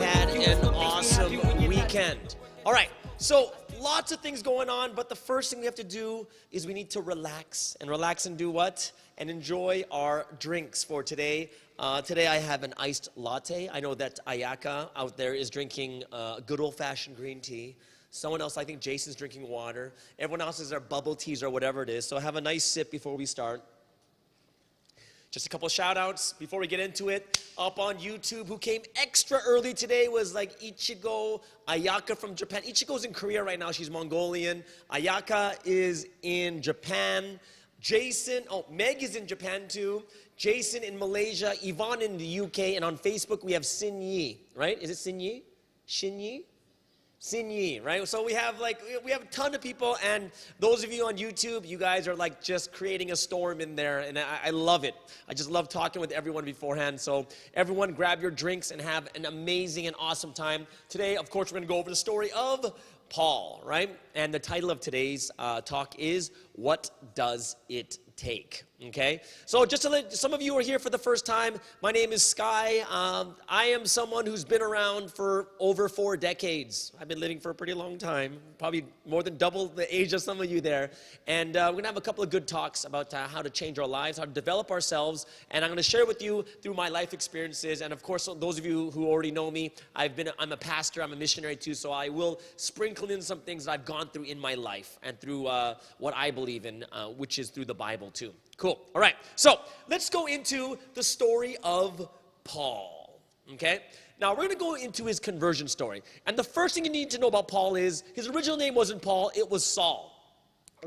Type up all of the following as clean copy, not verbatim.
had an awesome weekend. All right, so lots of things going on, but the first thing we have to do is we need to relax. And relax and do what? And enjoy our drinks for today. Today I have an iced latte. I know that Ayaka out there is drinking good old-fashioned green tea. Someone else, I think Jason's drinking water. Everyone else is their bubble teas or whatever it is. So have a nice sip before we start. Just a couple of shout outs before we get into it. Up on YouTube, who came extra early today was like Ichigo, Ayaka from Japan. Ichigo's in Korea right now, she's Mongolian. Ayaka is in Japan. Jason, Meg is in Japan too. Jason in Malaysia, Yvonne in the UK, and on Facebook we have Sin Yi, right? Is it Sin Yi? Shin Yi? Sin Yi, right? So we have a ton of people, and those of you on YouTube, you guys are like just creating a storm in there, and I love it. I just love talking with everyone beforehand. So everyone grab your drinks and have an amazing and awesome time. Today, of course, we're going to go over the story of Paul, right? And the title of today's talk is, What Does It Take? Okay, so just to let some of you are here for the first time, my name is Sky. I am someone who's been around for over 4 decades. I've been living for a pretty long time, probably more than double the age of some of you there. And we're gonna have a couple of good talks about how to change our lives, how to develop ourselves, and I'm gonna share with you through my life experiences. And of course, those of you who already know me, I'm a pastor, I'm a missionary too, so I will sprinkle in some things that I've gone through in my life and through what I believe in, which is through the Bible too. Cool. All right. So let's go into the story of Paul. Okay. Now we're going to go into his conversion story. And the first thing you need to know about Paul is his original name wasn't Paul, it was Saul.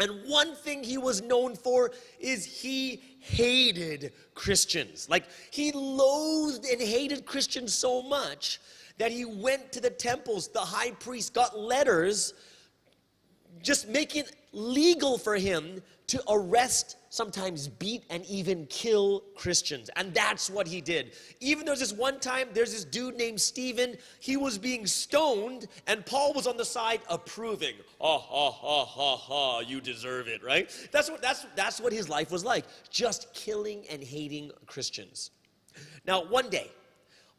And one thing he was known for is he hated Christians. Like, he loathed and hated Christians so much that he went to the temples. The high priest got letters just making it legal for him to arrest, sometimes beat, and even kill Christians. And that's what he did. Even there's this one time, there's this dude named Stephen. He was being stoned, and Paul was on the side approving. Ha, ha, ha, ha, ha, you deserve it, right? That's what his life was like, just killing and hating Christians. Now, one day,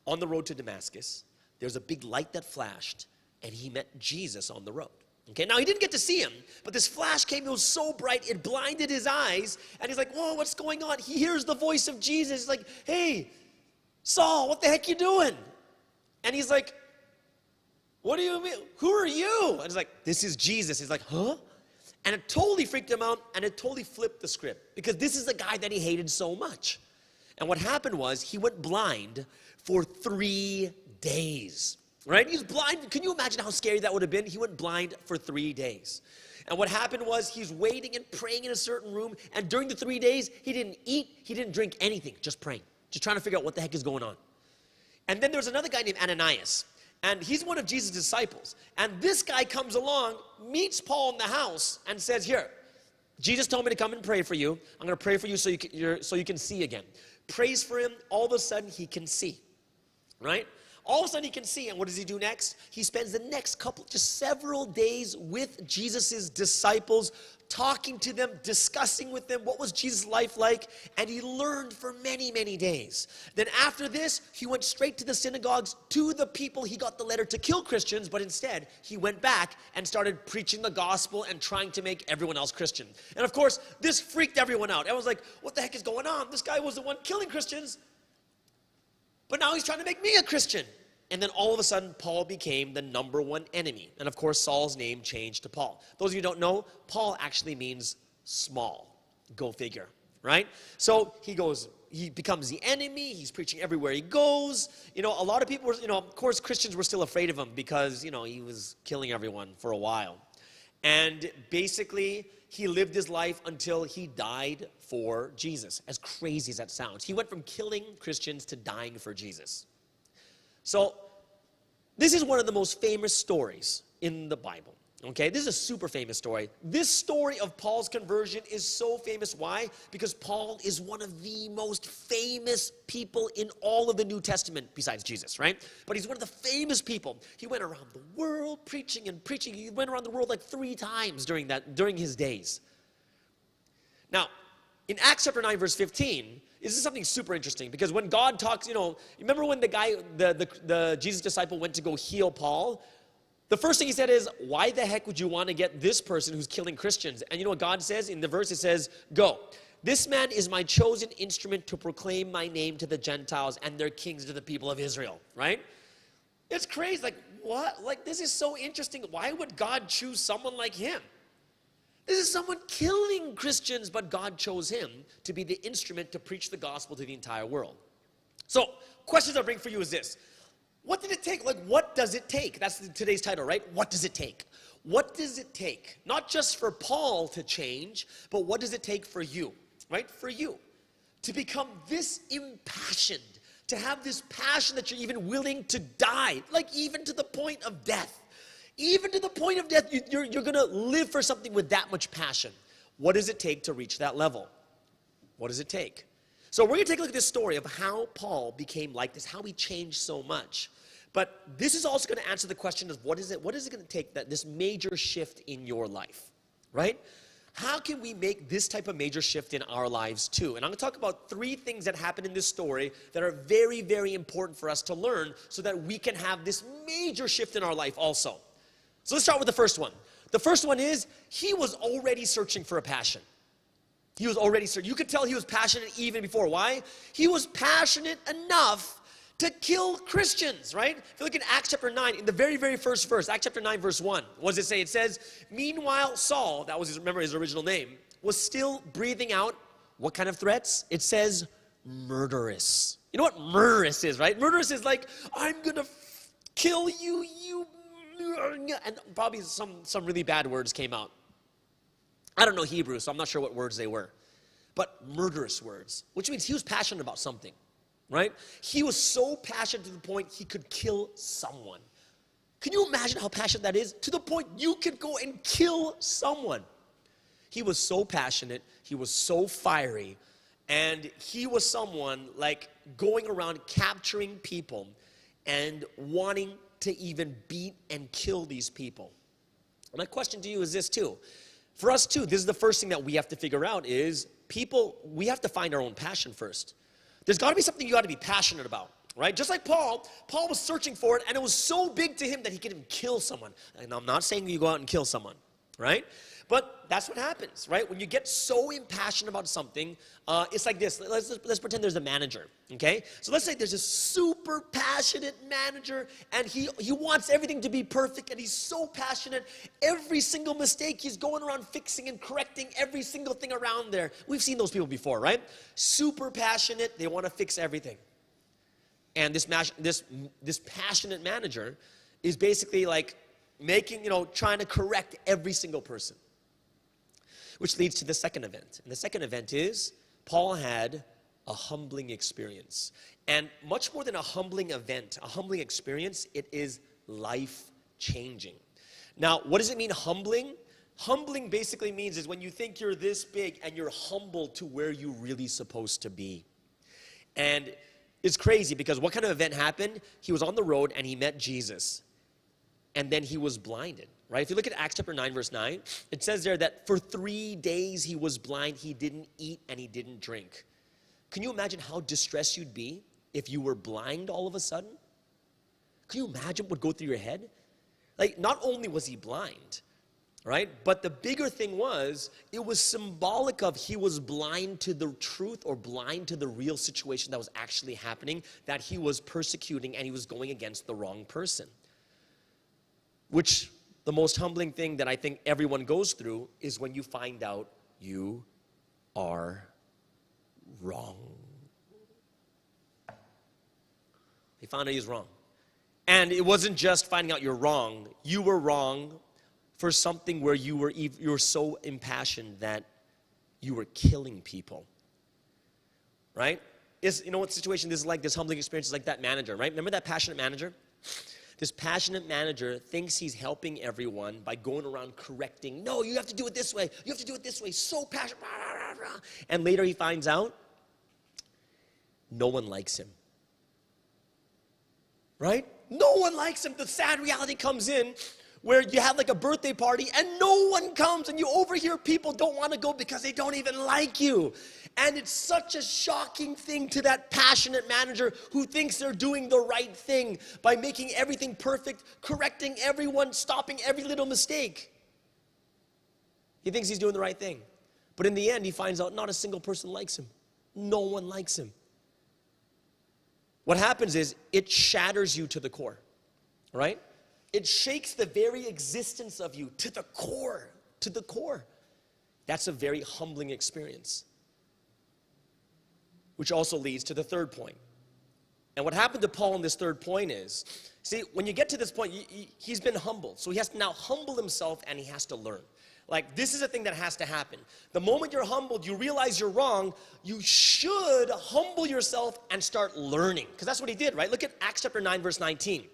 on the road to Damascus, there's a big light that flashed, and he met Jesus on the road. Okay, now he didn't get to see him, but this flash came, it was so bright, it blinded his eyes, and he's like, whoa, what's going on? He hears the voice of Jesus. He's like, hey, Saul, what the heck you doing? And he's like, what do you mean? Who are you? And he's like, this is Jesus. He's like, huh? And it totally freaked him out, and it totally flipped the script, because this is the guy that he hated so much. And what happened was, he went blind for 3 days. Right? He's blind. Can you imagine how scary that would have been? He went blind for 3 days. And what happened was, he's waiting and praying in a certain room. And during the 3 days, he didn't eat, he didn't drink anything, just praying. Just trying to figure out what the heck is going on. And then there's another guy named Ananias. And he's one of Jesus' disciples. And this guy comes along, meets Paul in the house, and says, here, Jesus told me to come and pray for you. I'm going to pray for you so you can see again. Prays for him. All of a sudden, he can see. Right? All of a sudden he can see, and what does he do next? He spends the next just several days with Jesus' disciples, talking to them, discussing with them what was Jesus' life like, and he learned for many, many days. Then after this, he went straight to the synagogues, to the people he got the letter to kill Christians, but instead he went back and started preaching the gospel and trying to make everyone else Christian. And of course, this freaked everyone out. Everyone's like, what the heck is going on? This guy was the one killing Christians. But now he's trying to make me a Christian. And then all of a sudden, Paul became the #1 enemy. And of course, Saul's name changed to Paul. Those of you who don't know, Paul actually means small. Go figure, right? So he becomes the enemy. He's preaching everywhere he goes. You know, a lot of people were, of course, Christians were still afraid of him because, he was killing everyone for a while. And basically, he lived his life until he died for Jesus, as crazy as that sounds. He went from killing Christians to dying for Jesus. So, this is one of the most famous stories in the Bible. Okay, this is a super famous story. This story of Paul's conversion is so famous. Why? Because Paul is one of the most famous people in all of the New Testament besides Jesus, right? But he's one of the famous people. He went around the world preaching and preaching. He went around the world like 3 times during his days. Now, in Acts chapter 9, verse 15, this is something super interesting, because when God talks, remember when the Jesus disciple went to go heal Paul? The first thing he said is, why the heck would you want to get this person who's killing Christians? And you know what God says in the verse? It says, go. This man is my chosen instrument to proclaim my name to the Gentiles and their kings to the people of Israel, right? It's crazy. Like, what? Like, this is so interesting. Why would God choose someone like him? This is someone killing Christians, but God chose him to be the instrument to preach the gospel to the entire world. So, questions I bring for you is this. What did it take? Like, what does it take? That's today's title, right? What does it take? What does it take? Not just for Paul to change, but what does it take for you, right? For you to become this impassioned, to have this passion that you're even willing to die, like even to the point of death. Even to the point of death, you're going to live for something with that much passion. What does it take to reach that level? What does it take? So we're going to take a look at this story of how Paul became like this, how he changed so much. But this is also going to answer the question of what is it going to take, that this major shift in your life, right? How can we make this type of major shift in our lives too? And I'm going to talk about 3 things that happen in this story that are very, very important for us to learn so that we can have this major shift in our life also. So let's start with the first one. The first one is, he was already searching for a passion. He was already searching. You could tell he was passionate even before. Why? He was passionate enough to kill Christians, right? If you look at Acts chapter 9, in the very, very first verse, Acts chapter 9, verse 1, what does it say? It says, meanwhile, Saul, that was remember his original name, was still breathing out what kind of threats? It says murderous. You know what murderous is, right? Murderous is like, I'm going to kill you, and probably some really bad words came out. I don't know Hebrew, so I'm not sure what words they were. But murderous words, which means he was passionate about something, right? He was so passionate to the point he could kill someone. Can you imagine how passionate that is? To the point you could go and kill someone. He was so passionate, he was so fiery, and he was someone like going around capturing people and wanting to even beat and kill these people. My question to you is this too. For us too, this is the first thing that we have to figure out is we have to find our own passion first. There's got to be something you got to be passionate about, right? Just like Paul was searching for it, and it was so big to him that he could even kill someone. And I'm not saying you go out and kill someone, right? But that's what happens, right? When you get so impassioned about something, it's like this. Let's pretend there's a manager, okay? So let's say there's a super passionate manager, and he wants everything to be perfect, and he's so passionate. Every single mistake, he's going around fixing and correcting every single thing around there. We've seen those people before, right? Super passionate, they want to fix everything. And this passionate manager is basically like trying to correct every single person. Which leads to the second event. And the second event is Paul had a humbling experience. And much more than a humbling event, a humbling experience, it is life-changing. Now, what does it mean, humbling? Humbling basically means is when you think you're this big and you're humble to where you're really supposed to be. And it's crazy because what kind of event happened? He was on the road and he met Jesus. And then he was blinded. Right? If you look at Acts chapter 9, verse 9, it says there that for 3 days he was blind, he didn't eat and he didn't drink. Can you imagine how distressed you'd be if you were blind all of a sudden? Can you imagine what would go through your head? Like, not only was he blind, right? But the bigger thing was, it was symbolic of he was blind to the truth or blind to the real situation that was actually happening, that he was persecuting and he was going against the wrong person. Which, the most humbling thing that I think everyone goes through is when you find out you are wrong. He found out he was wrong. And it wasn't just finding out you're wrong. You were wrong for something where you were so impassioned that you were killing people. Right? You know what situation this is like? This humbling experience is like that manager, right? Remember that passionate manager? This passionate manager thinks he's helping everyone by going around correcting. No, you have to do it this way. You have to do it this way. So passionate. And later he finds out no one likes him. Right? No one likes him. The sad reality comes in where you have like a birthday party and no one comes, and you overhear people don't want to go because they don't even like you. And it's such a shocking thing to that passionate manager who thinks they're doing the right thing by making everything perfect, correcting everyone, stopping every little mistake. He thinks he's doing the right thing. But in the end, he finds out not a single person likes him. No one likes him. What happens is it shatters you to the core, right? It shakes the very existence of you to the core, to the core. That's a very humbling experience, which also leads to the third point. And what happened to Paul in this third point is, see, when you get to this point, he's been humbled. So he has to now humble himself and he has to learn. Like, this is a thing that has to happen. The moment you're humbled, you realize you're wrong, you should humble yourself and start learning. Because that's what he did, right? Look at Acts chapter 9, verse 19.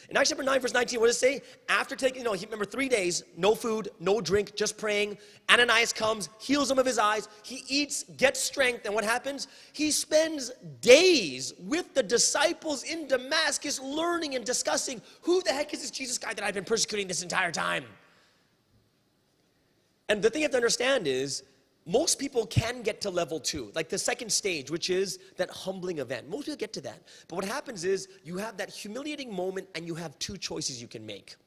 In Acts chapter 9, verse 19, what does it say? After taking, remember 3 days, no food, no drink, just praying. Ananias comes, heals him of his eyes. He eats, gets strength, and what happens? He spends days with the disciples in Damascus learning and discussing, who the heck is this Jesus guy that I've been persecuting this entire time? And the thing you have to understand is, most people can get to level 2, like the second stage, which is that humbling event. Most people get to that. But what happens is, you have that humiliating moment and you have 2 choices you can make.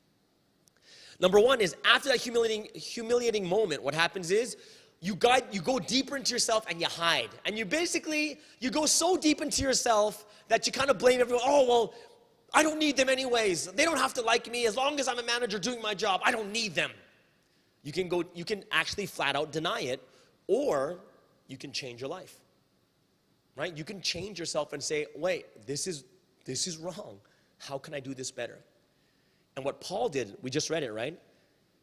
Number 1 is, after that humiliating moment, what happens is, you go deeper into yourself and you hide. And you go so deep into yourself that you kind of blame everyone. Oh, well, I don't need them anyways. They don't have to like me. As long as I'm a manager doing my job, I don't need them. You can actually flat out deny it, or you can change your life, right? You can change yourself and say, wait, this is wrong. How can I do this better? And what Paul did, we just read it, right?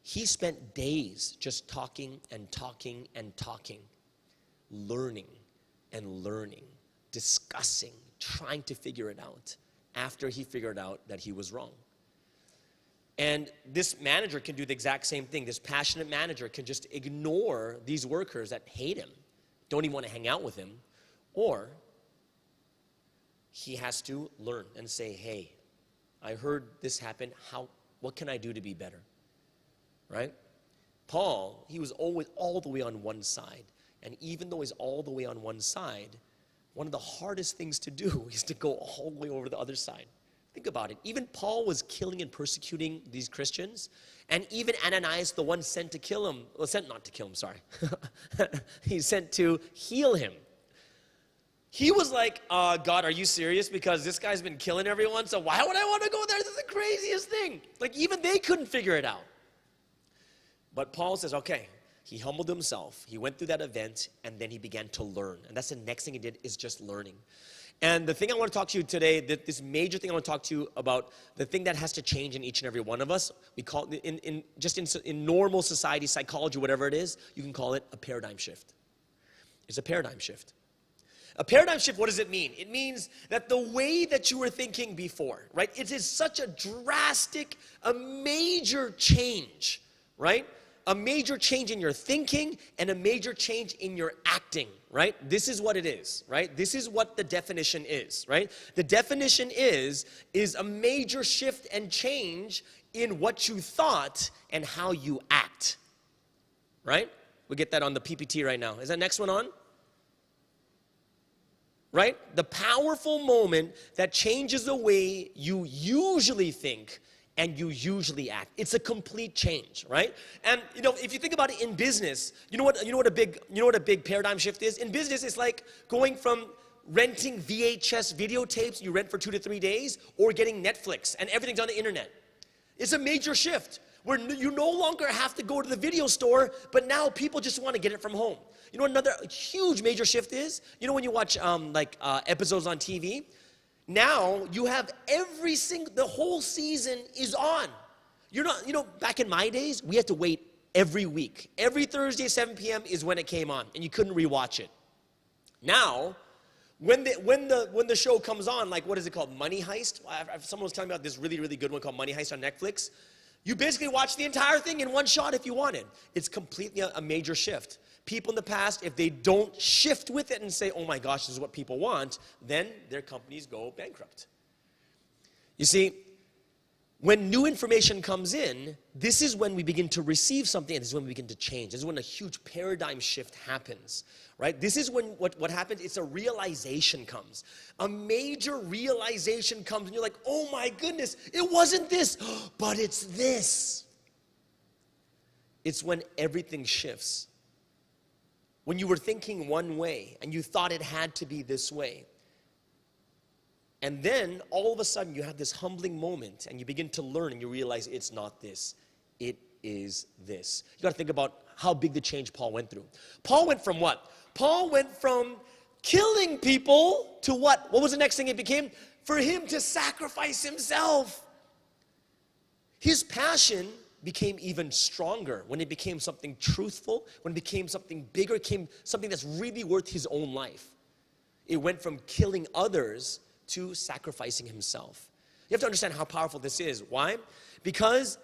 He spent days just talking and talking and talking, learning and learning, discussing, trying to figure it out after he figured out that he was wrong. And this manager can do the exact same thing. This passionate manager can just ignore these workers that hate him, don't even want to hang out with him, or he has to learn and say, hey, I heard this happen. What can I do to be better? Right? Paul, he was always all the way on one side. And even though he's all the way on one side, one of the hardest things to do is to go all the way over the other side. Think about it. Even Paul was killing and persecuting these Christians. And even Ananias, the one sent to kill him, he sent to heal him. He was like, God, are you serious? Because this guy's been killing everyone, so why would I want to go there? This is the craziest thing. Like, even they couldn't figure it out. But Paul says, okay, he humbled himself. He went through that event, and then he began to learn. And that's the next thing he did, is just learning. And the thing I want to talk to you today, this major thing I want to talk to you about, the thing that has to change in each and every one of us, we call it, in normal society, psychology, whatever it is, you can call it a paradigm shift. It's a paradigm shift. A paradigm shift, what does it mean? It means that the way that you were thinking before, right? It is such a drastic, a major change, right? A major change in your thinking and a major change in your acting, right? This is what it is, right? This is what the definition is, right? The definition is a major shift and change in what you thought and how you act, right? We'll get that on the PPT right now. Is that next one on? Right? The powerful moment that changes the way you usually think and you usually act. It's a complete change, right? And if you think about it in business, you know what a big paradigm shift is? In business, it's like going from renting VHS videotapes you rent for 2 to 3 days, or getting Netflix and everything's on the internet. It's a major shift where you no longer have to go to the video store, but now people just want to get it from home. You know what another huge major shift is? You know when you watch episodes on TV? Now you have the whole season is on. You're not, back in my days, we had to wait every week. Every Thursday, 7 p.m. is when it came on, and you couldn't rewatch it. Now, when the show comes on, like, what is it called? Money Heist? Someone was telling me about this really, really good one called Money Heist on Netflix. You basically watch the entire thing in one shot if you wanted. It's completely a major shift. People in the past, if they don't shift with it and say, oh my gosh, this is what people want, then their companies go bankrupt. You see, when new information comes in, this is when we begin to receive something, and this is when we begin to change. This is when a huge paradigm shift happens, right? This is when what happens, it's a realization comes. A major realization comes, and you're like, oh my goodness, it wasn't this, but it's this. It's when everything shifts. When you were thinking one way, and you thought it had to be this way. And then, all of a sudden, you have this humbling moment, and you begin to learn, and you realize it's not this. It is this. You got to think about how big the change Paul went through. Paul went from what? Paul went from killing people to what? What was the next thing it became? For him to sacrifice himself. His passion became even stronger when it became something truthful, when it became something bigger, it became something that's really worth his own life. It went from killing others to sacrificing himself. You have to understand how powerful this is. Why? Because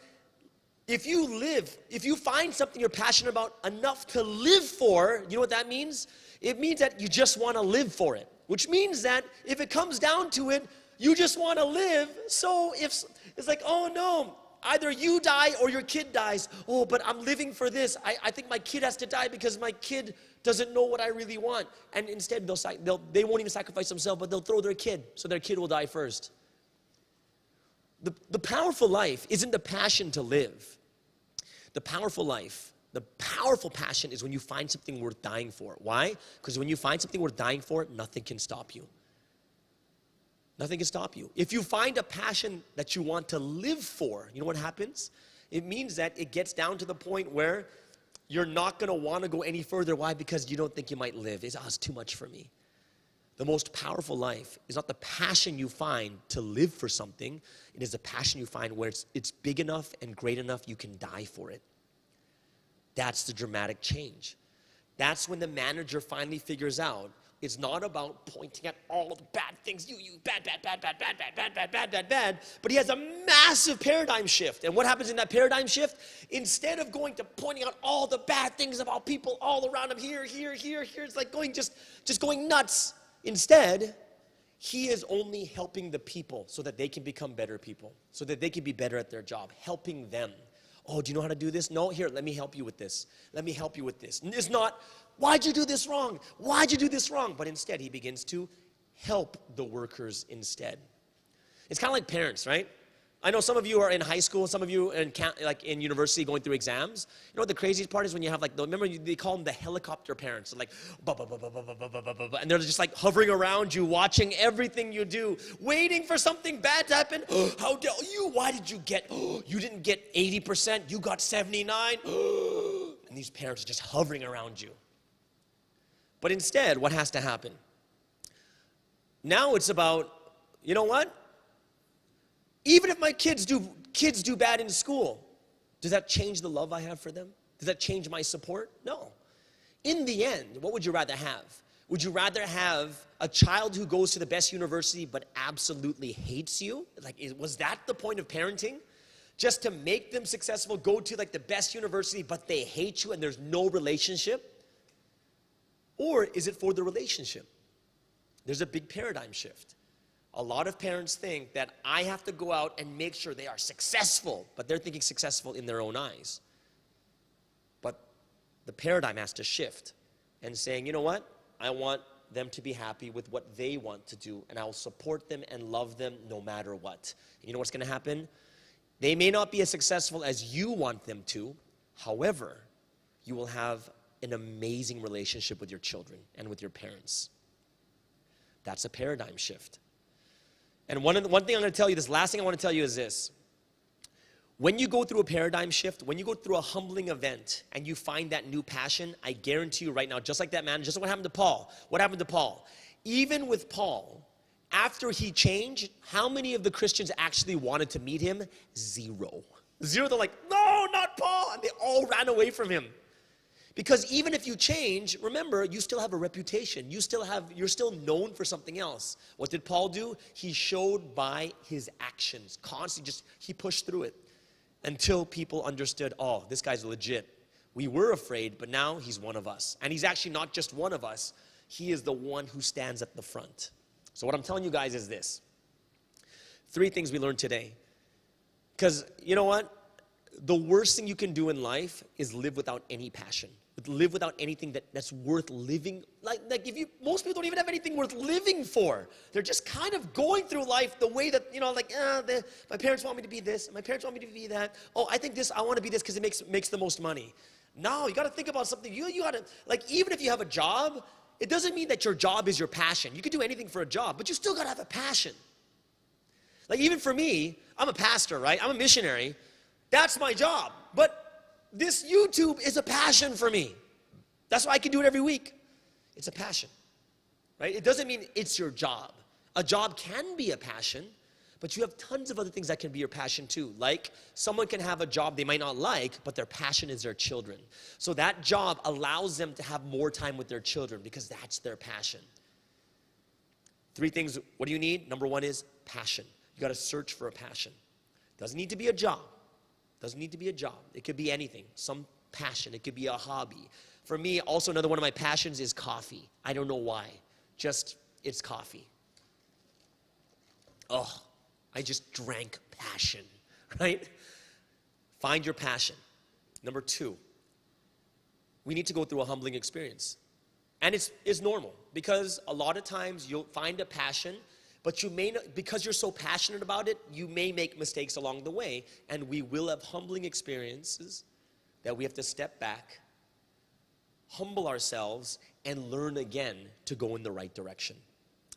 if you find something you're passionate about enough to live for, you know what that means? It means that you just want to live for it. Which means that if it comes down to it, you just want to live. So if it's like, oh no, either you die or your kid dies. Oh, but I'm living for this. I think my kid has to die because my kid doesn't know what I really want. And instead, they won't even sacrifice themselves, but they'll throw their kid, so their kid will die first. The powerful life isn't the passion to live. The powerful life, the powerful passion is when you find something worth dying for. Why? Because when you find something worth dying for, nothing can stop you. Nothing can stop you. If you find a passion that you want to live for, you know what happens? It means that it gets down to the point where you're not going to want to go any further. Why? Because you don't think you might live. It's too much for me. The most powerful life is not the passion you find to live for something. It is the passion you find where it's big enough and great enough you can die for it. That's the dramatic change. That's when the manager finally figures out it's not about pointing at all the bad things. You bad. But he has a massive paradigm shift. And what happens in that paradigm shift? Instead of going to pointing out all the bad things about people all around him, here, it's like going just going nuts. Instead, he is only helping the people so that they can become better people, so that they can be better at their job, helping them. Oh, do you know how to do this? No, here, let me help you with this. Let me help you with this. And it's not, why'd you do this wrong? Why'd you do this wrong? But instead, he begins to help the workers instead. It's kind of like parents, right? I know some of you are in high school, some of you in university going through exams. You know what the craziest part is when you have remember they call them the helicopter parents. They're like, and they're just like hovering around you, watching everything you do, waiting for something bad to happen. How dare you? Why did you get, you didn't get 80%, you got 79. And these parents are just hovering around you. But instead, what has to happen? Now it's about, you know what? Even if my kids do bad in school, does that change the love I have for them? Does that change my support? No. In the end, what would you rather have? Would you rather have a child who goes to the best university but absolutely hates you? Was that the point of parenting? Just to make them successful, go to the best university but they hate you and there's no relationship? Or is it for the relationship? There's a big paradigm shift. A lot of parents think that I have to go out and make sure they are successful, but they're thinking successful in their own eyes. But the paradigm has to shift and saying, you know what? I want them to be happy with what they want to do, and I'll support them and love them no matter what. And you know what's going to happen? They may not be as successful as you want them to. However, you will have an amazing relationship with your children and with your parents. That's a paradigm shift. And one thing I'm going to tell you, this last thing I want to tell you is this. When you go through a paradigm shift, when you go through a humbling event and you find that new passion, I guarantee you right now, just like that man, just like what happened to Paul. What happened to Paul? Even with Paul, after he changed, how many of the Christians actually wanted to meet him? Zero. They're like, no, not Paul. And they all ran away from him. Because even if you change, remember, you still have a reputation. You're still known for something else. What did Paul do? He showed by his actions. Constantly he pushed through it until people understood, oh, this guy's legit. We were afraid, but now he's one of us. And he's actually not just one of us. He is the one who stands at the front. So what I'm telling you guys is this. 3 things we learned today. Because you know what? The worst thing you can do in life is live without any passion. Live without anything that's worth living. Like if you, most people don't even have anything worth living for. They're just kind of going through life the way that, my parents want me to be this, my parents want me to be that. Oh, I think this, I want to be this because it makes the most money. No, you got to think about something. You got to, even if you have a job, it doesn't mean that your job is your passion. You can do anything for a job, but you still got to have a passion. Like even for me, I'm a pastor, right? I'm a missionary. That's my job. But this YouTube is a passion for me. That's why I can do it every week. It's a passion, right? It doesn't mean it's your job. A job can be a passion, but you have tons of other things that can be your passion too. Like someone can have a job they might not like, but their passion is their children. So that job allows them to have more time with their children because that's their passion. 3 things, what do you need? Number 1 is passion. You got to search for a passion. Doesn't need to be a job. Doesn't need to be a job. It could be anything, some passion. It could be a hobby. For me, also another one of my passions is coffee. I don't know why. Just, it's coffee. Oh, I just drank passion, right? Find your passion. Number 2, we need to go through a humbling experience. And it's normal because a lot of times you'll find a passion, but you may not, because you're so passionate about it, you may make mistakes along the way, and we will have humbling experiences that we have to step back, humble ourselves, and learn again to go in the right direction,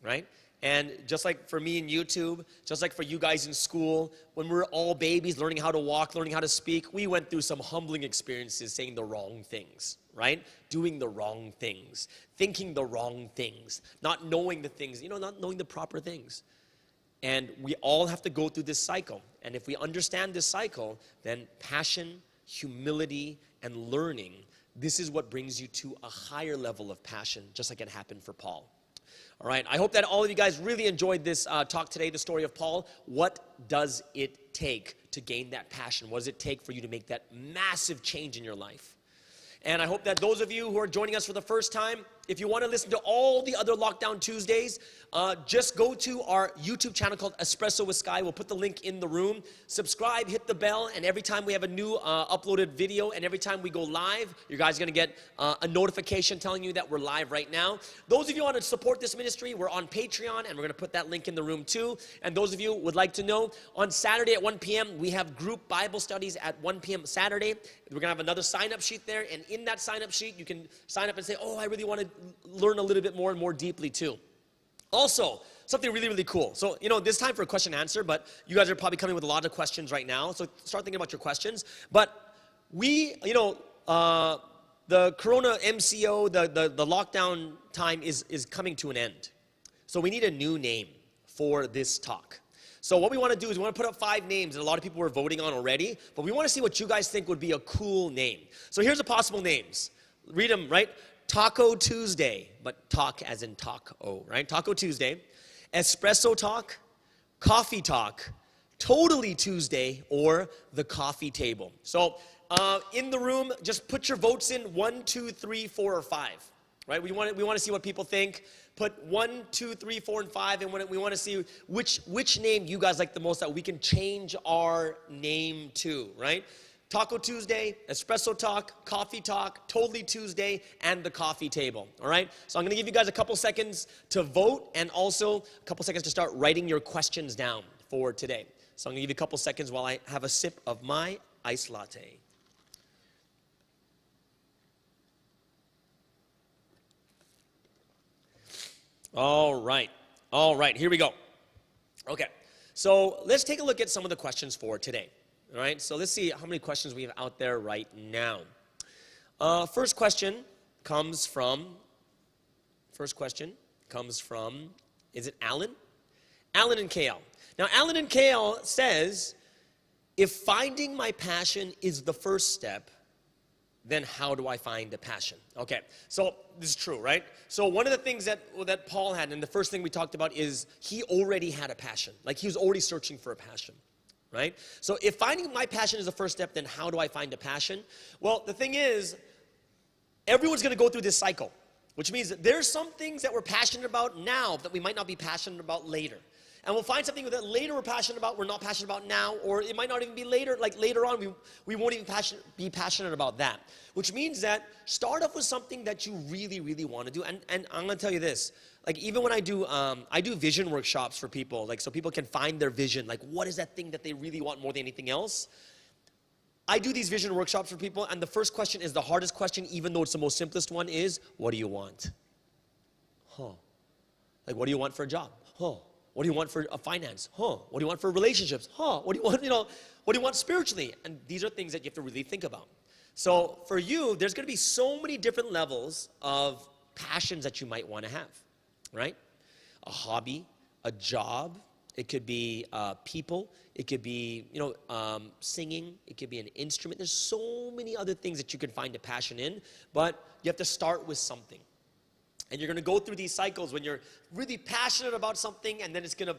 right? And just like for me in YouTube, just like for you guys in school, when we're all babies learning how to walk, learning how to speak, we went through some humbling experiences saying the wrong things, right? Doing the wrong things, thinking the wrong things, not knowing the things, not knowing the proper things. And we all have to go through this cycle. And if we understand this cycle, then passion, humility, and learning, this is what brings you to a higher level of passion, just like it happened for Paul. All right, I hope that all of you guys really enjoyed this talk today, the story of Paul. What does it take to gain that passion? What does it take for you to make that massive change in your life? And I hope that those of you who are joining us for the first time, if you want to listen to all the other Lockdown Tuesdays, just go to our YouTube channel called Espresso with Sky. We'll put the link in the room. Subscribe, hit the bell, and every time we have a new uploaded video and every time we go live, you guys are going to get a notification telling you that we're live right now. Those of you who want to support this ministry, we're on Patreon, and we're going to put that link in the room too. And those of you who would like to know, on Saturday at 1 p.m., we have group Bible studies at 1 p.m. Saturday. We're going to have another sign-up sheet there, and in that sign-up sheet, you can sign up and say, oh, I really want to learn a little bit more and more deeply too. Also, something really, really cool. So, this time for a question and answer, but you guys are probably coming with a lot of questions right now. So start thinking about your questions. But we, the Corona MCO, the lockdown time is coming to an end. So we need a new name for this talk. So what we want to do is we want to put up 5 names that a lot of people were voting on already, but we want to see what you guys think would be a cool name. So here's the possible names. Read them, right? Taco Tuesday, but talk as in taco, right? Taco Tuesday, Espresso Talk, Coffee Talk, Totally Tuesday, or The Coffee Table. So in the room, just put your votes in 1, 2, 3, 4, or 5, right? We want to see what people think. Put 1, 2, 3, 4, and 5, and we want to see which name you guys like the most that we can change our name to, right? Taco Tuesday, Espresso Talk, Coffee Talk, Totally Tuesday, and The Coffee Table, all right? So I'm going to give you guys a couple seconds to vote and also a couple seconds to start writing your questions down for today. So I'm going to give you a couple seconds while I have a sip of my iced latte. All right, here we go. Okay, so let's take a look at some of the questions for today. All right, so let's see how many questions we have out there right now. First question comes from, is it Alan? Alan and KL. Now, Alan and KL says, if finding my passion is the first step, then how do I find a passion? Okay, so this is true, right? So one of the things that Paul had, and the first thing we talked about is he already had a passion. Like he was already searching for a passion. Right? So if finding my passion is the first step, then how do I find a passion? Well, the thing is, everyone's going to go through this cycle, which means that there's some things that we're passionate about now that we might not be passionate about later. And we'll find something that later we're passionate about, we're not passionate about now, or it might not even be later, like later on, we won't even be passionate about that. Which means that start off with something that you really, really want to do. And I'm going to tell you this, like even when I do vision workshops for people, like so people can find their vision, like what is that thing that they really want more than anything else? I do these vision workshops for people, and the first question is the hardest question, even though it's the most simplest one, is, what do you want? Like, what do you want for a job? What do you want for a finance? What do you want for relationships? What do you want, what do you want spiritually? And these are things that you have to really think about. So for you, there's going to be so many different levels of passions that you might want to have, right? A hobby, a job, it could be people, it could be, singing, it could be an instrument. There's so many other things that you can find a passion in, but you have to start with something. And you're going to go through these cycles when you're really passionate about something, and then it's going to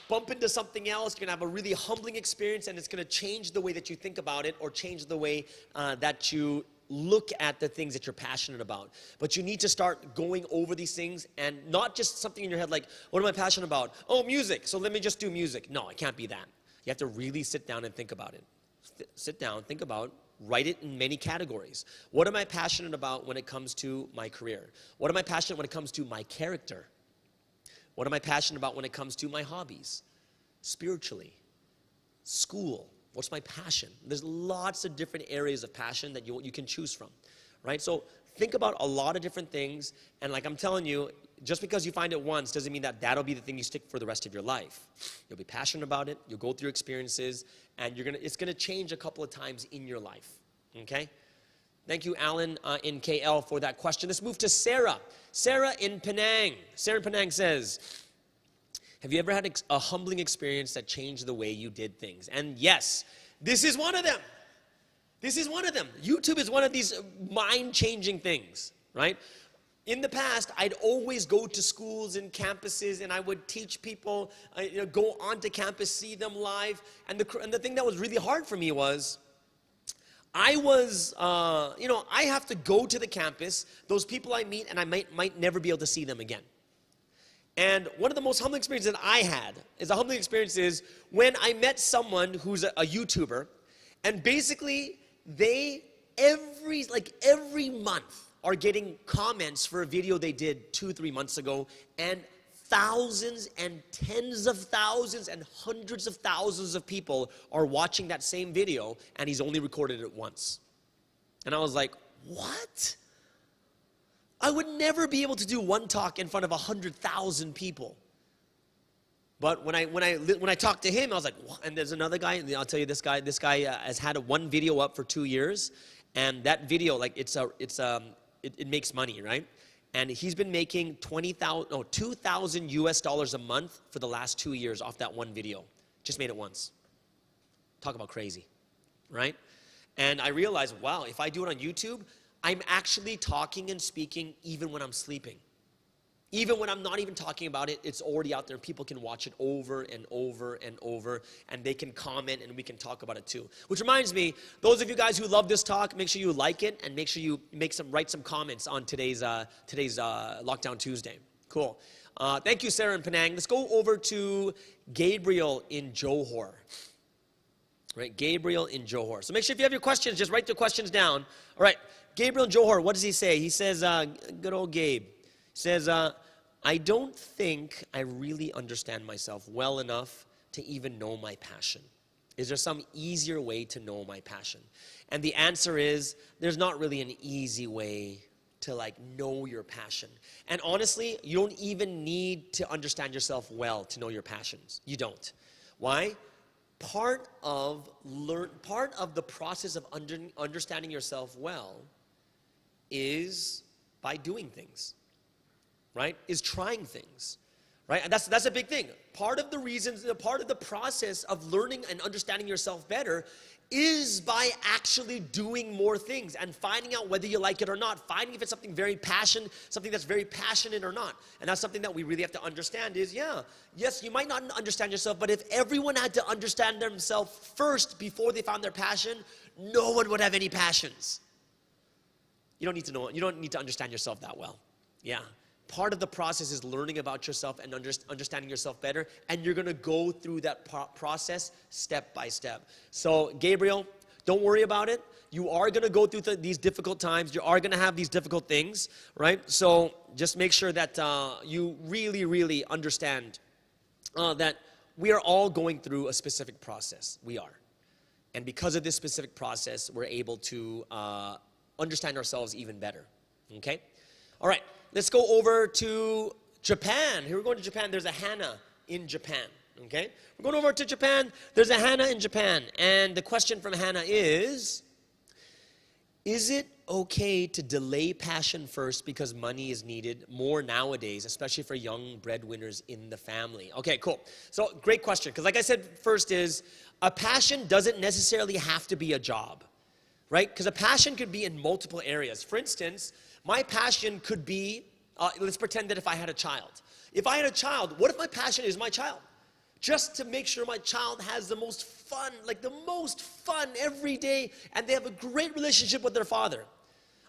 bump into something else. You're going to have a really humbling experience, and it's going to change the way that you think about it, or change the way that you look at the things that you're passionate about. But you need to start going over these things, and not just something in your head like, what am I passionate about? Oh, music, so let me just do music. No, it can't be that. You have to really sit down and think about it. Sit down, think about, write it in many categories. What am I passionate about when it comes to my career? What am I passionate when it comes to my character? What am I passionate about when it comes to my hobbies? Spiritually, school, what's my passion? There's lots of different areas of passion that you can choose from, right? So think about a lot of different things, and like I'm telling you, just because you find it once doesn't mean that that'll be the thing you stick for the rest of your life. You'll be passionate about it, you'll go through experiences, and it's gonna change a couple of times in your life, okay? Thank you, Alan in KL, for that question. Let's move to Sarah. Sarah in Penang. Sarah in Penang says, have you ever had a humbling experience that changed the way you did things? And yes, this is one of them. This is one of them. YouTube is one of these mind-changing things, right? In the past, I'd always go to schools and campuses, and I would teach people, go onto campus, see them live. And the thing that was really hard for me was, I have to go to the campus, those people I meet, and I might never be able to see them again. And one of the most humbling experiences that I had, is when I met someone who's a YouTuber, and basically every month are getting comments for a video they did 2-3 months ago, and thousands and tens of thousands and hundreds of thousands of people are watching that same video, and he's only recorded it once. And I was like, what? I would never be able to do one talk in front of 100,000 people. But when I talked to him, I was like, what? And there's another guy, and I'll tell you, this guy has had one video up for 2 years, and that video, like it makes money, right? And he's been making $2,000 US a month for the last 2 years off that one video. Just made it once. Talk about crazy, right? And I realized, wow, if I do it on YouTube, I'm actually talking and speaking even when I'm sleeping. Even when I'm not even talking about it, it's already out there. People can watch it over and over and over, and they can comment, and we can talk about it too. Which reminds me, those of you guys who love this talk, make sure you like it, and make sure you write some comments on today's Lockdown Tuesday. Cool. Thank you, Sarah in Penang. Let's go over to Gabriel in Johor. Right, Gabriel in Johor. So make sure if you have your questions, just write the questions down. All right, Gabriel in Johor, what does he say? He says, good old Gabe, says, I don't think I really understand myself well enough to even know my passion. Is there some easier way to know my passion? And the answer is, there's not really an easy way to know your passion. And honestly, you don't even need to understand yourself well to know your passions. You don't. Why? Part of the process of understanding yourself well is by doing things. Right, is trying things, right? And that's a big thing. Part of the process of learning and understanding yourself better is by actually doing more things and finding out whether you like it or not, finding if it's something that's very passionate or not. And that's something that we really have to understand is, yes, you might not understand yourself, but if everyone had to understand themselves first before they found their passion, no one would have any passions. You don't need to understand yourself that well. Yeah. Part of the process is learning about yourself and understanding yourself better, and you're going to go through that process step by step. So, Gabriel, don't worry about it. You are going to go through these difficult times. You are going to have these difficult things, right? So, just make sure that you really, really understand that we are all going through a specific process. We are. And because of this specific process, we're able to understand ourselves even better. Okay? All right. Let's go over to Japan. Here we're going to Japan. There's a Hannah in Japan. Okay? We're going over to Japan. There's a Hannah in Japan. And the question from Hannah is it okay to delay passion first because money is needed more nowadays, especially for young breadwinners in the family? Okay, cool. So great question, because like I said first is, a passion doesn't necessarily have to be a job, right? Because a passion could be in multiple areas. For instance, my passion could be, let's pretend that if I had a child. If I had a child, what if my passion is my child? Just to make sure my child has the most fun, like the most fun every day, and they have a great relationship with their father.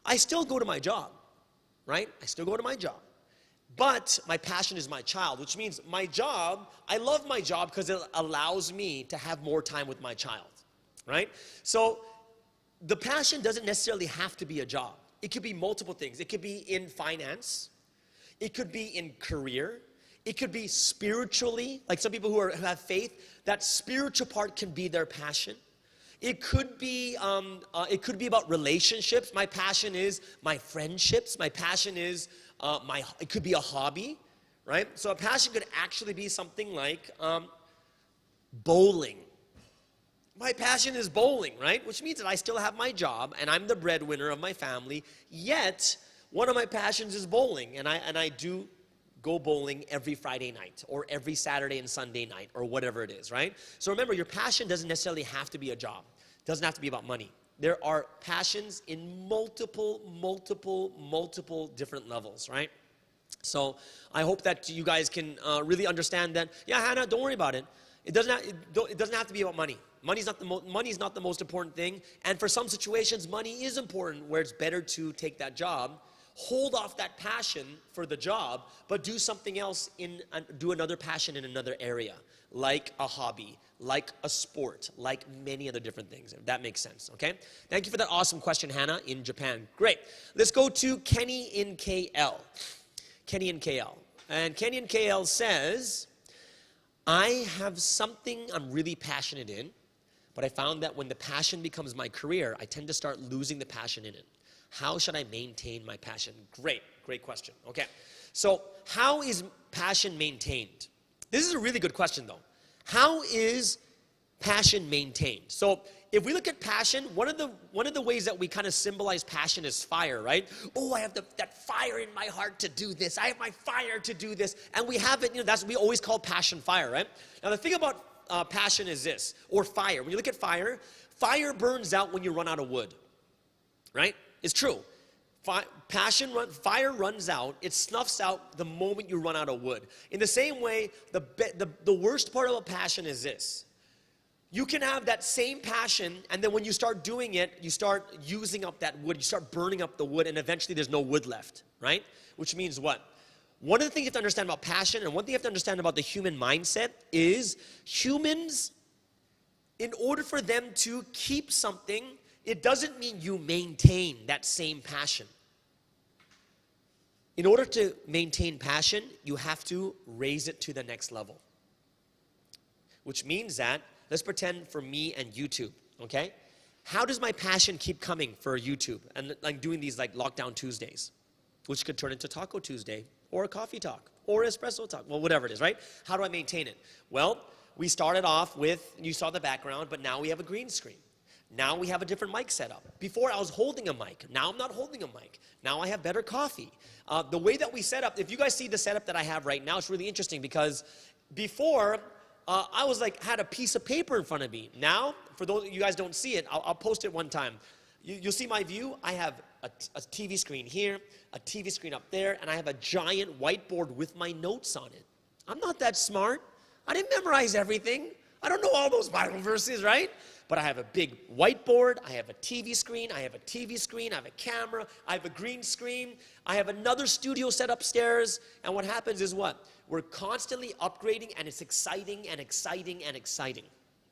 I still go to my job, right? I still go to my job. But my passion is my child, which means my job, I love my job because it allows me to have more time with my child, right? So the passion doesn't necessarily have to be a job. It could be multiple things. It could be in finance. It could be in career. It could be spiritually, like some people who have faith, that spiritual part can be their passion. It could be about relationships. My passion is my friendships. My passion is, it could be a hobby, right? So a passion could actually be something like bowling. My passion is bowling, right? Which means that I still have my job and I'm the breadwinner of my family, yet one of my passions is bowling, and I do go bowling every Friday night or every Saturday and Sunday night or whatever it is, right? So remember, your passion doesn't necessarily have to be a job. It doesn't have to be about money. There are passions in multiple different levels, right? So I hope that you guys can really understand that. Yeah, Hannah, don't worry about it. It doesn't have to be about money. Money's not the most important thing. And for some situations, money is important, where it's better to take that job, hold off that passion for the job, but do something else do another passion in another area, like a hobby, like a sport, like many other different things, if that makes sense, okay? Thank you for that awesome question, Hannah, in Japan. Great. Let's go to Kenny in KL. Kenny in KL. And Kenny in KL says, I have something I'm really passionate in, but I found that when the passion becomes my career, I tend to start losing the passion in it. How should I maintain my passion? Great question. Okay, so how is passion maintained? This is a really good question though. How is passion maintained? So if we look at passion, one of the ways that we kind of symbolize passion is fire, right? Oh, I have that fire in my heart to do this. I have my fire to do this. And we have it, that's what we always call passion fire, right? Now the thing about passion is this, or fire. When you look at fire, fire burns out when you run out of wood, right? It's true. Fire runs out, it snuffs out the moment you run out of wood. In the same way, the worst part about passion is this. You can have that same passion, and then when you start doing it, you start using up that wood, you start burning up the wood, and eventually there's no wood left, right? Which means what? One of the things you have to understand about passion, and one thing you have to understand about the human mindset is humans, in order for them to keep something, it doesn't mean you maintain that same passion. In order to maintain passion, you have to raise it to the next level. Which means that, let's pretend for me and YouTube, okay? How does my passion keep coming for YouTube and like doing these like Lockdown Tuesdays, which could turn into Taco Tuesday or a Coffee Talk or Espresso Talk, well, whatever it is, right? How do I maintain it? Well, we started off with, you saw the background, but now we have a green screen. Now we have a different mic setup. Before I was holding a mic. Now I'm not holding a mic. Now I have better coffee. The way that we set up, if you guys see the setup that I have right now, it's really interesting because before I was like, had a piece of paper in front of me. Now, for those of you guys don't see it, I'll post it one time. You'll see my view. I have a TV screen here, a TV screen up there, and I have a giant whiteboard with my notes on it. I'm not that smart. I didn't memorize everything. I don't know all those Bible verses, right? But I have a big whiteboard, I have a TV screen, I have a TV screen, I have a camera, I have a green screen, I have another studio set upstairs, and what happens is what? We're constantly upgrading, and it's exciting and exciting and exciting,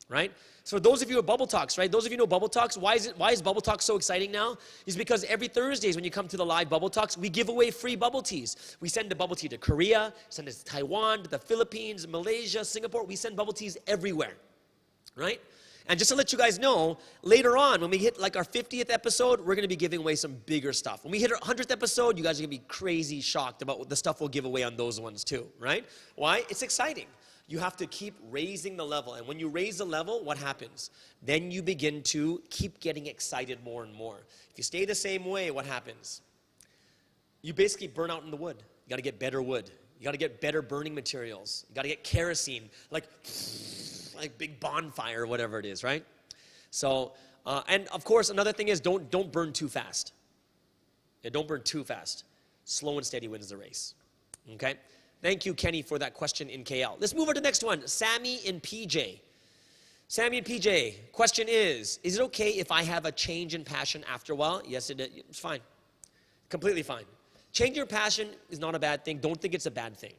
right? So those of you at Bubble Talks, right? Those of you who know Bubble Talks, why is Bubble Talks so exciting now? Is because every Thursdays when you come to the live Bubble Talks, we give away free bubble teas. We send the bubble tea to Korea, send it to Taiwan, to the Philippines, Malaysia, Singapore. We send bubble teas everywhere, right? And just to let you guys know, later on, when we hit like our 50th episode, we're going to be giving away some bigger stuff. When we hit our 100th episode, you guys are going to be crazy shocked about the stuff we'll give away on those ones too, right? Why? It's exciting. You have to keep raising the level. And when you raise the level, what happens? Then you begin to keep getting excited more and more. If you stay the same way, what happens? You basically burn out in the wood. You got to get better wood. You got to get better burning materials. You got to get kerosene, like big bonfire or whatever it is, right? So, and of course, another thing is don't burn too fast. Yeah, don't burn too fast. Slow and steady wins the race. Okay? Thank you, Kenny, for that question in KL. Let's move on to the next one. Sammy in PJ. Sammy in PJ, question is it okay if I have a change in passion after a while? Yes, it's fine. Completely fine. Change your passion is not a bad thing. Don't think it's a bad thing,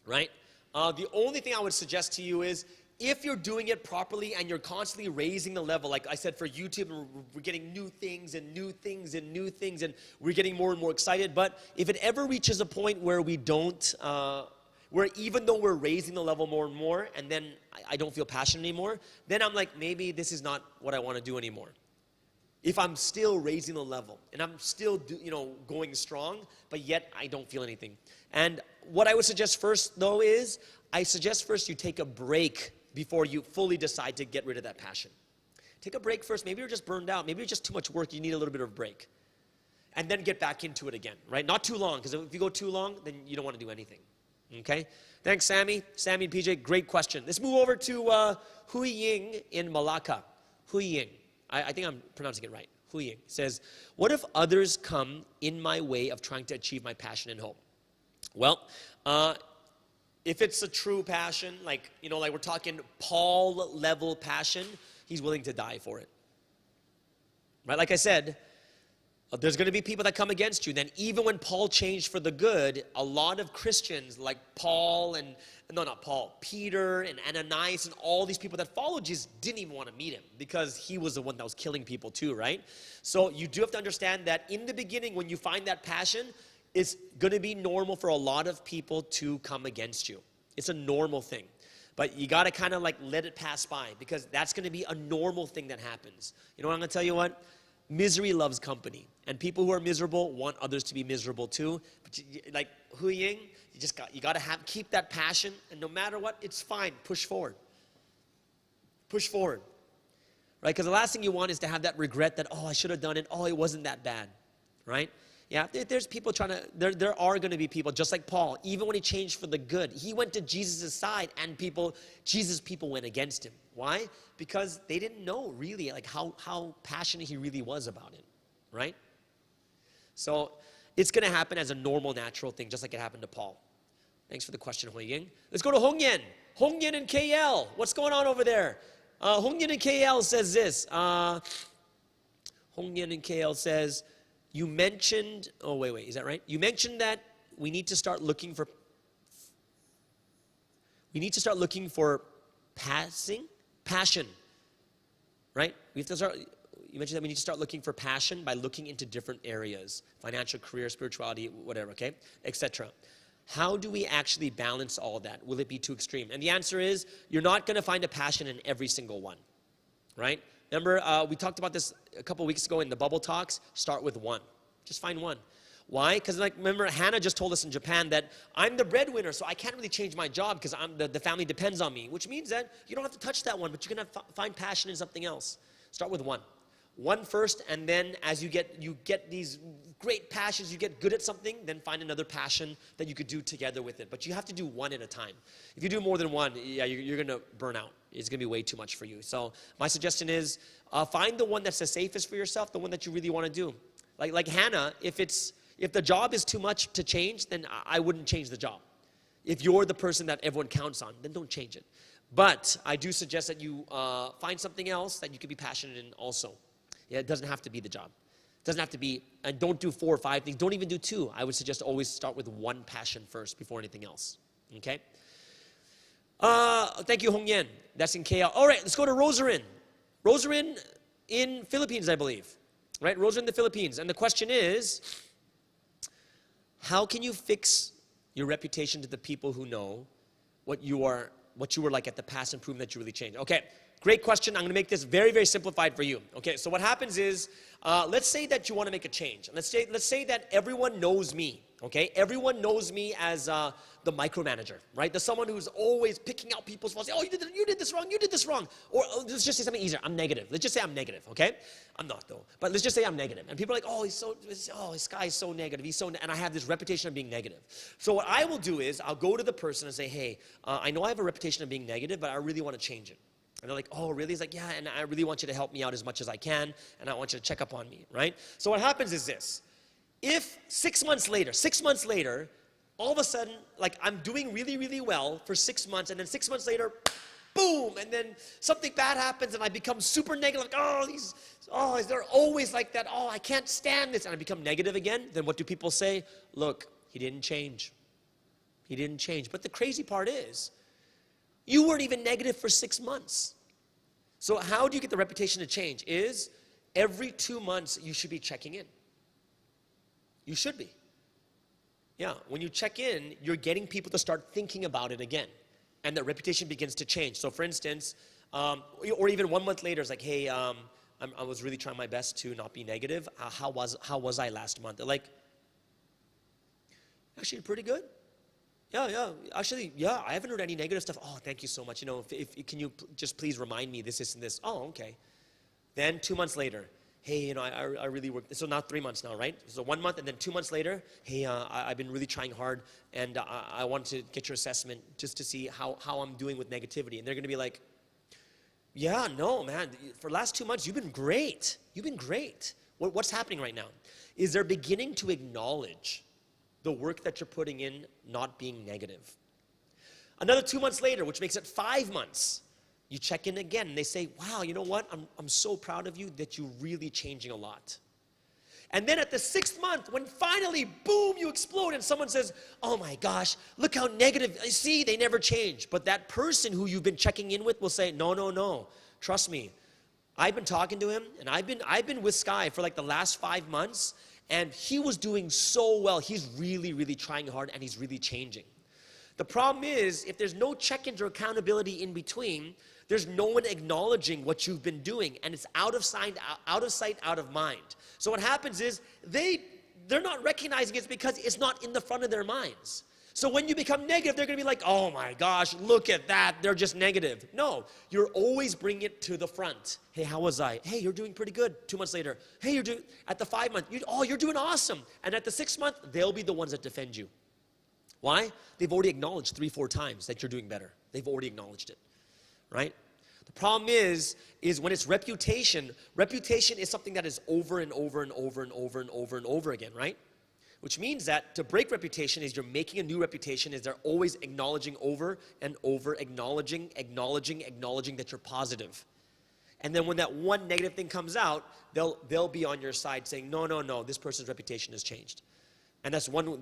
right? The only thing I would suggest to you is if you're doing it properly and you're constantly raising the level, like I said for YouTube, we're getting new things and new things and new things, and we're getting more and more excited. But if it ever reaches a point where we don't, where even though we're raising the level more and more, and then I don't feel passionate anymore, then I'm like, maybe this is not what I want to do anymore. If I'm still raising the level and I'm still, going strong, but yet I don't feel anything. And what I would suggest first, though, is I suggest first you take a break before you fully decide to get rid of that passion. Take a break first. Maybe you're just burned out. Maybe it's just too much work. You need a little bit of a break. And then get back into it again, right? Not too long, because if you go too long, then you don't want to do anything. Okay? Thanks, Sammy. Sammy and PJ, great question. Let's move over to Hui Ying in Malacca. Hui Ying. I think I'm pronouncing it right. Hui Ying says, what if others come in my way of trying to achieve my passion and hope? Well, if it's a true passion, like we're talking Paul level passion, he's willing to die for it. Right? Like I said, there's going to be people that come against you. Then even when Paul changed for the good, a lot of Christians like Peter and Ananias and all these people that followed Jesus didn't even want to meet him because he was the one that was killing people too, right? So you do have to understand that in the beginning, when you find that passion, it's going to be normal for a lot of people to come against you. It's a normal thing. But you got to kind of let it pass by because that's going to be a normal thing that happens. You know what I'm going to tell you what? Misery loves company. And people who are miserable want others to be miserable too. But like Hui Ying, you got to keep that passion. And no matter what, it's fine. Push forward. Push forward. Right? Because the last thing you want is to have that regret that, I should have done it. It wasn't that bad. Right? Yeah, there's people there are going to be people, just like Paul, even when he changed for the good, he went to Jesus' side and Jesus' people went against him. Why? Because they didn't know really how passionate he really was about it, right? So it's going to happen as a normal, natural thing, just like it happened to Paul. Thanks for the question, Hui Ying. Let's go to Hong Yen. Hong Yen in KL. What's going on over there? Hong Yen in KL says this. Hong Yen in KL says, you mentioned, is that right? You mentioned that we need to start looking for passion, right? You mentioned that we need to start looking for passion by looking into different areas, financial, career, spirituality, whatever, okay, etc. How do we actually balance all that? Will it be too extreme? And the answer is, you're not going to find a passion in every single one, right? Remember, we talked about this a couple weeks ago in the Bubble Talks. Start with one. Just find one. Why? Because remember, Hannah just told us in Japan that I'm the breadwinner, so I can't really change my job because the family depends on me, which means that you don't have to touch that one, but you're going to find passion in something else. Start with one. One first, and then as you get these great passions, you get good at something, then find another passion that you could do together with it. But you have to do one at a time. If you do more than one, you're going to burn out. It's going to be way too much for you. So my suggestion is find the one that's the safest for yourself, the one that you really want to do. Like Hannah, if the job is too much to change, then I wouldn't change the job. If you're the person that everyone counts on, then don't change it. But I do suggest that you find something else that you can be passionate in also. Yeah, it doesn't have to be the job. It doesn't have to be, and don't do 4 or 5 things. Don't even do 2. I would suggest always start with one passion first before anything else. Okay? Thank you, Hong Yen. That's in KL. All right, let's go to Rosarin. Rosarin in Philippines, I believe. Right? Rosarin in the Philippines. And the question is, how can you fix your reputation to the people who know what you were like at the past and prove that you really changed? Okay, great question. I'm going to make this very, very simplified for you. Okay, so what happens is, let's say that you want to make a change. Let's say that everyone knows me. Okay, everyone knows me as the micromanager, right? There's someone who's always picking out people's faults. Oh, you did this wrong, you did this wrong. Or let's just say something easier. I'm negative. Let's just say I'm negative, okay? I'm not though. But let's just say I'm negative. And people are like, oh, this guy is so negative. And I have this reputation of being negative. So what I will do is I'll go to the person and say, hey, I know I have a reputation of being negative, but I really want to change it. And they're like, oh, really? He's like, yeah, and I really want you to help me out as much as I can, and I want you to check up on me, right? So what happens is this. If 6 months later, all of a sudden, like I'm doing really, really well for 6 months, and then 6 months later, boom, and then something bad happens, and I become super negative, like, they're always like that, I can't stand this, and I become negative again, then what do people say? Look, he didn't change. He didn't change. But the crazy part is, you weren't even negative for 6 months. So how do you get the reputation to change? Is every 2 months, you should be checking in. You should be. Yeah, when you check in, you're getting people to start thinking about it again. And their reputation begins to change. So for instance, or even 1 month later, it's like, hey, I was really trying my best to not be negative. How was I last month? They're like, actually pretty good. Yeah, actually, yeah, I haven't heard any negative stuff. Oh, thank you so much. You know, can you just please remind me this, and this? Oh, okay. Then 2 months later, hey, you know, I really worked. So now 3 months now, right? So 1 month, and then 2 months later, hey, I've been really trying hard, and I want to get your assessment just to see how I'm doing with negativity. And they're going to be like, yeah, no, man, for the last 2 months, you've been great. You've been great. What's happening right now? Is they're beginning to acknowledge the work that you're putting in not being negative. Another 2 months later, which makes it 5 months, you check in again, and they say, wow, you know what? I'm so proud of you that you're really changing a lot. And then at the 6th month, when finally, boom, you explode, and someone says, oh my gosh, look how negative, see, they never change. But that person who you've been checking in with will say, no, trust me. I've been talking to him, and I've been with Sky for like the last 5 months, and he was doing so well. He's really, really trying hard, and he's really changing. The problem is, if there's no check-ins or accountability in between, there's no one acknowledging what you've been doing, and it's out of sight, out of mind. So what happens is, they're not recognizing it because it's not in the front of their minds. So when you become negative, they're going to be like, oh my gosh, look at that, they're just negative. No, you're always bringing it to the front. Hey, how was I? Hey, you're doing pretty good. 2 months later, hey, you're doing, at the 5 month, you're doing awesome. And at the 6th month, they'll be the ones that defend you. Why? They've already acknowledged 3-4 times that you're doing better. They've already acknowledged it, right? The problem is when it's reputation is something that is over and over and over and over and over and over again, right? Which means that to break reputation is you're making a new reputation, is they're always acknowledging over and over, acknowledging that you're positive. And then when that one negative thing comes out, they'll be on your side saying, no, this person's reputation has changed. And that's one of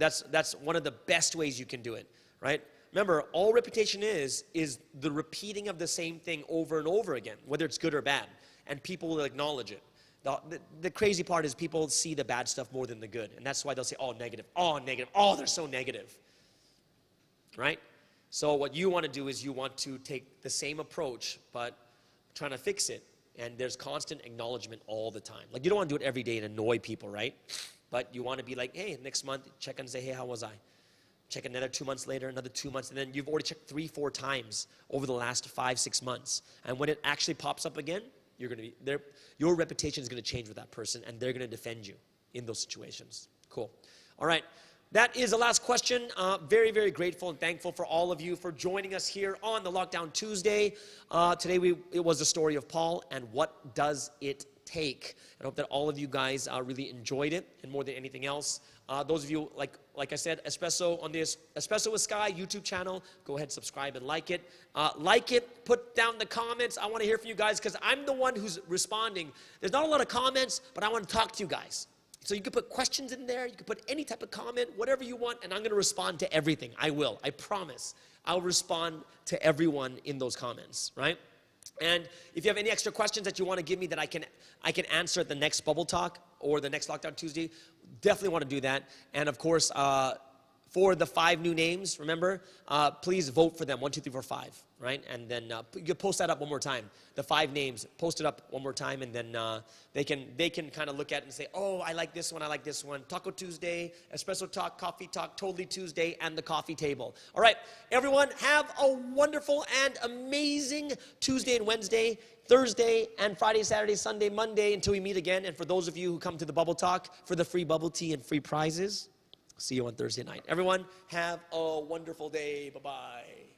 the best ways you can do it, right? Remember, all reputation is the repeating of the same thing over and over again, whether it's good or bad, and people will acknowledge it. The crazy part is people see the bad stuff more than the good, and that's why they'll say, oh, negative, they're so negative, right? So what you want to do is you want to take the same approach, but trying to fix it, and there's constant acknowledgement all the time. Like, you don't want to do it every day and annoy people, right? But you want to be like, hey, next month, check and say, hey, how was I? Check another 2 months later, another 2 months, and then you've already checked 3-4 times over the last 5-6 months. And when it actually pops up again, you're going to be there. Your reputation is going to change with that person, and they're going to defend you in those situations. Cool. All right. That is the last question. Very, very grateful and thankful for all of you for joining us here on the Lockdown Tuesday. Today it was the story of Paul, and what does it take. I hope that all of you guys really enjoyed it, and more than anything else, those of you, like I said, Espresso on this Espresso with Sky YouTube channel, go ahead, subscribe, and like it. Like it, put down the comments. I want to hear from you guys because I'm the one who's responding. There's not a lot of comments, but I want to talk to you guys. So you can put questions in there. You can put any type of comment, whatever you want, and I'm going to respond to everything. I will. I promise. I'll respond to everyone in those comments, right? And if you have any extra questions that you want to give me that I can answer at the next Bubble Talk or the next Lockdown Tuesday, definitely want to do that. And of course, for the 5 new names, remember, please vote for them, 1, 2, 3, 4, 5, right? And then you post that up one more time. The 5 names, post it up one more time, and then they can kind of look at it and say, oh, I like this one, I like this one. Taco Tuesday, Espresso Talk, Coffee Talk, Totally Tuesday, and the Coffee Table. All right, everyone, have a wonderful and amazing Tuesday and Wednesday, Thursday, and Friday, Saturday, Sunday, Monday, until we meet again. And for those of you who come to the Bubble Talk for the free bubble tea and free prizes, see you on Thursday night. Everyone, have a wonderful day. Bye-bye.